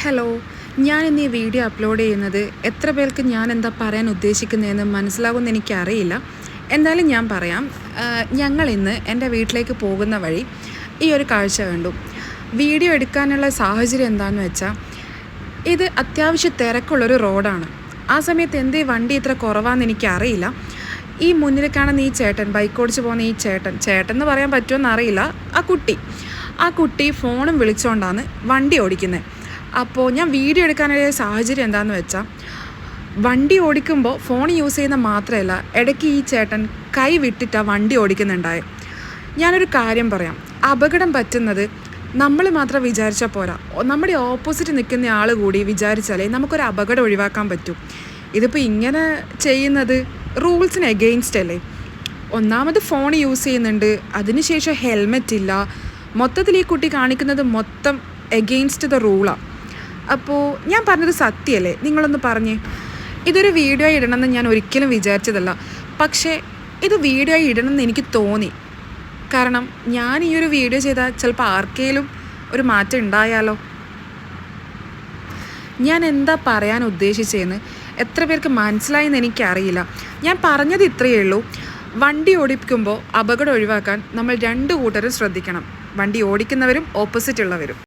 Hello, ഞാൻ ഇന്ന് ഈ വീഡിയോ അപ്ലോഡ് ചെയ്യുന്നത് എത്ര പേർക്ക് ഞാൻ എന്താ പറയാൻ ഉദ്ദേശിക്കുന്നതെന്ന് മനസ്സിലാകുമെന്ന് എനിക്കറിയില്ല. എന്തായാലും ഞാൻ പറയാം. ഞങ്ങളിന്ന് എൻ്റെ വീട്ടിലേക്ക് പോകുന്ന വഴി ഈ ഒരു കാഴ്ച കണ്ടു. വീഡിയോ എടുക്കാനുള്ള സാഹചര്യം എന്താണെന്ന് വെച്ചാൽ, ഇത് അത്യാവശ്യം തിരക്കുള്ളൊരു റോഡാണ്. ആ സമയത്ത് എന്തേ വണ്ടി ഇത്ര കുറവാണെന്ന് എനിക്കറിയില്ല. ഈ മുന്നിൽ കാണുന്ന ഈ ചേട്ടൻ, ബൈക്ക് ഓടിച്ച് പോകുന്ന ഈ ചേട്ടൻ എന്ന് പറയാൻ പറ്റുമെന്ന് അറിയില്ല. ആ കുട്ടി ഫോണും വിളിച്ചുകൊണ്ടാണ് വണ്ടി ഓടിക്കുന്നത്. അപ്പോൾ ഞാൻ വീഡിയോ എടുക്കാനുള്ള സാഹചര്യം എന്താണെന്ന് വെച്ചാൽ, വണ്ടി ഓടിക്കുമ്പോൾ ഫോൺ യൂസ് ചെയ്യുന്ന മാത്രമല്ല, ഇടയ്ക്ക് ഈ ചേട്ടൻ കൈ വിട്ടിട്ടാണ് വണ്ടി ഓടിക്കുന്നുണ്ടായത്. ഞാനൊരു കാര്യം പറയാം, അപകടം പറ്റുന്നത് നമ്മൾ മാത്രം വിചാരിച്ചാൽ പോരാ, നമ്മുടെ ഓപ്പോസിറ്റ് നിൽക്കുന്ന ആൾ കൂടി വിചാരിച്ചാലേ നമുക്കൊരു അപകടം ഒഴിവാക്കാൻ പറ്റും. ഇതിപ്പോൾ ഇങ്ങനെ ചെയ്യുന്നത് റൂൾസിന് എഗെയിൻസ്റ്റ് അല്ലേ. ഒന്നാമത് ഫോൺ യൂസ് ചെയ്യുന്നുണ്ട്, അതിനുശേഷം ഹെൽമെറ്റ് ഇല്ല. മൊത്തത്തിൽ ഈ കുട്ടി കാണിക്കുന്നത് മൊത്തം എഗെയിൻസ്റ്റ് ദ റൂളാണ്. അപ്പോൾ ഞാൻ പറഞ്ഞത് സത്യമല്ലേ? നിങ്ങളൊന്ന് പറഞ്ഞേ. ഇതൊരു വീഡിയോ ഇടണമെന്ന് ഞാൻ ഒരിക്കലും വിചാരിച്ചതല്ല, പക്ഷേ ഇത് വീഡിയോ ഇടണമെന്ന് എനിക്ക് തോന്നി. കാരണം ഞാൻ ഈ ഒരു വീഡിയോ ചെയ്താൽ ചിലപ്പോൾ ആർക്കെങ്കിലും ഒരു മാറ്റം ഉണ്ടായാലോ. ഞാൻ എന്താ പറയാൻ ഉദ്ദേശിച്ചതെന്ന് എത്ര പേർക്ക് മനസ്സിലായെന്ന് എനിക്കറിയില്ല. ഞാൻ പറഞ്ഞത് ഇത്രയേ ഉള്ളൂ. വണ്ടി ഓടിക്കുമ്പോൾ അപകടം ഒഴിവാക്കാൻ നമ്മൾ രണ്ട് കൂട്ടരും ശ്രദ്ധിക്കണം, വണ്ടി ഓടിക്കുന്നവരും ഓപ്പോസിറ്റ് ഉള്ളവരും.